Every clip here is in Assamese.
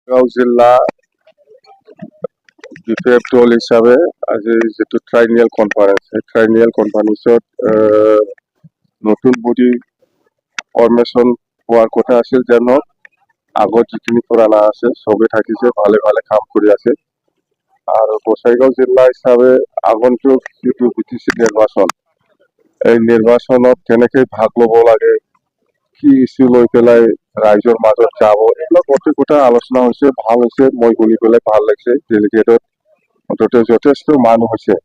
গাঁও জিলা BPF দল হিচাপে আজি যেটো ট্ৰাইনিয়েল কনফাৰেন্স সেই ট্ৰাইনিয়েল কনফাৰেন্সত নতুন বডি ফৰ্মেশ্যন হোৱাৰ কথা আছিল যেন আগত যিখিনি পুৰাণা আছে চবে থাকিছে ভালে ভালে কাম কৰি আছে আৰু গোসাইগাঁও জিলা হিচাপে আগন্তুক যিটো BTC নিৰ্বাচন এই নিৰ্বাচনত কেনেকৈ ভাগ ল'ব লাগে কি ইস্যু লৈ পেলাই ৰাইজৰ মাজত যাব এইবিলাক গোটেই কথা আলোচনা হৈছে ভাল হৈছে মই শুনি পেলাই ভাল লাগিছে ডেলিগেটত অন্ততঃ যথেষ্ট মানুহ হৈছে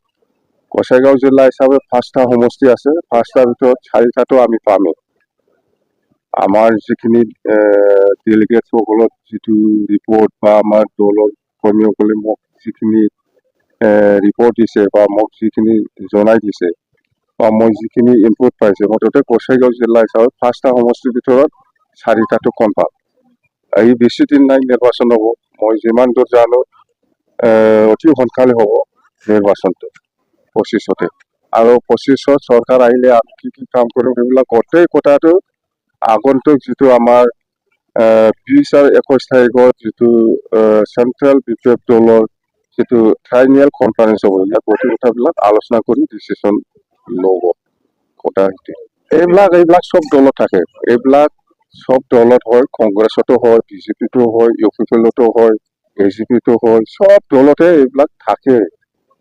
গোসাইগাঁও জিলা হিচাপে 5টা সমষ্টি আছে 5টাৰ ভিতৰত 4টাটো আমি পামেই আমাৰ যিখিনি ডেলিগেট সকলৰ যিটো ৰিপৰ্ট বা আমাৰ দলৰ কৰ্মীসকলে মোক যিখিনি ৰিপৰ্ট দিছে বা মোক যিখিনি জনাই দিছে বা মই যিখিনি ইনপুট পাইছে মুঠতে গোসাইগাঁও জিলা হিচাপে 5টা সমষ্টিৰ ভিতৰত 4টাটো কনফাৰ্ম এই বেছি দিন নাই নিৰ্বাচন হ'ব মই যিমান দূৰ জানো অতি সোনকালে হ'ব নিৰ্বাচনটো 25তে আৰু 25ত চৰকাৰ আহিলে আমি কি কাম কৰিম সেইবিলাক গোটেই কথাটো আগন্তুক যিটো আমাৰ 20 আৰু 21 তাৰিখৰ যিটো চেন্ট্ৰেল BPF দলৰ যিটো ট্ৰাইনিয়েল কনফাৰেন্স হ'ব ইয়াত গোটেই কথাবিলাক আলোচনা কৰি ডিচিশ্যন ল'ব কথা এইবিলাক সব দলত থাকে এইবিলাক সব দলত হয় কংগ্ৰেছতো হয় BJPতো হয় UPFতো হয় AGPতো হয় সব দলতে এইবিলাক থাকে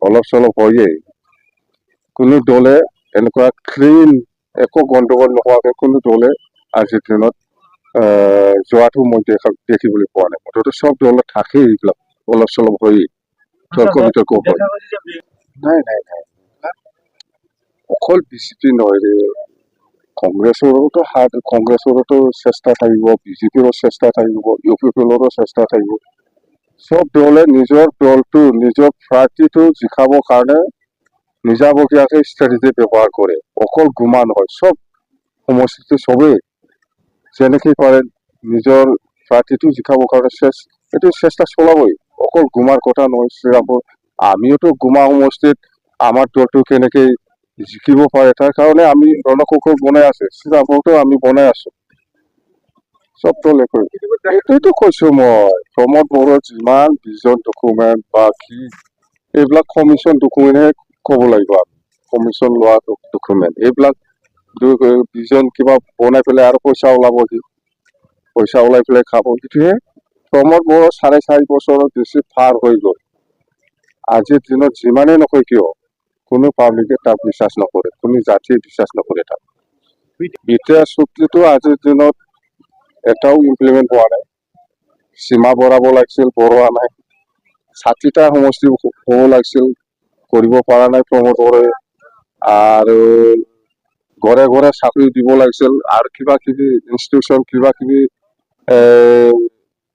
অলপ চলপ হয়ে কোনো দলে এনেকুৱা ক্লিন একো গণ্ডগোল নোহোৱাকে কোনো দলে আজিৰ দিনত যোৱাটো মই দেখিবলৈ পোৱা নাই মুঠতে সব দলত থাকে এইবিলাক অলপ চলপ হয়ে তৰ্ক বিতৰ্ক হয় নাই অকল BJP নহয় ৰে কংগ্ৰেছৰো চেষ্টা থাকিব BJPৰো চেষ্টা থাকিব UPFৰো চেষ্টা থাকিব সব দলে নিজৰ দলটো নিজৰ প্ৰাৰ্থীটো জিকাবৰ কাৰণে নিজাববীয়াকে ষ্ট্ৰেটেজি ব্যৱহাৰ কৰে অকল গুমা নহয় সব সমষ্টিতে সবেই যেনেকৈ পাৰে নিজৰ প্ৰাৰ্থীটো জিকাবৰ কাৰণে এইটো চেষ্টা চলাবই অকল গুমাৰ কথা নহয় শ্ৰীৰামপুৰ আমিওতো গুমা সমষ্টিত আমাৰ দলটো কেনেকৈ জিকিব পাৰে তাৰ কাৰণে আমি ৰণকৌশল বনাই আছে শ্ৰীৰামপুৰতো আমি বনাই আছো সব দলে এইটোতো কৈছো মই প্ৰমোদ বড়োৰ যিমান ভিজন ডকুমেণ্ট বা কি এইবিলাক কমিশ্যন ডকুমেণ্টহে ক'ব লাগিব আমি কমিশ্যন লোৱা ডকুমেণ্ট এইবিলাক ভিজন কিবা বনাই পেলাই আৰু পইচা ওলাই পেলাই খাব সেইটোহে প্ৰমোদ বড়ো 4.5 বছৰৰ বেছি পাৰ হৈ গ'ল আজিৰ দিনত যিমানেই নকয় কিয় কোনো পাব্লিকে তাক বিশ্বাস নকৰে কোনো জাতিয়ে বিশ্বাস নকৰে তাক BTS চুক্তিটো আজিৰ দিনত এটাও ইমপ্লিমেণ্ট হোৱা নাই সীমা বঢ়াব লাগিছিল বঢ়োৱা নাই 60টা সমষ্টি হ'ব লাগিছিল কৰিব পৰা নাই প্ৰমোদ বড়োৱে আৰু ঘৰে ঘৰে চাকৰি দিব লাগিছিল আৰু কিবা কিবি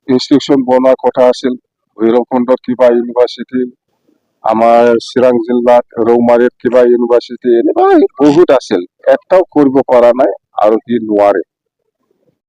ইনষ্টিটিউশ্যন বনোৱাৰ কথা আছিল ভৈৰৱকুণ্ডত কিবা ইউনিভাৰ্চিটি আমাৰ চিৰাং জিলাত ৰৌমাৰীত কিবা ইউনিভাৰ্চিটি এনেকুৱা বহুত আছিল এটাও কৰিব পৰা নাই আৰু সি নোৱাৰে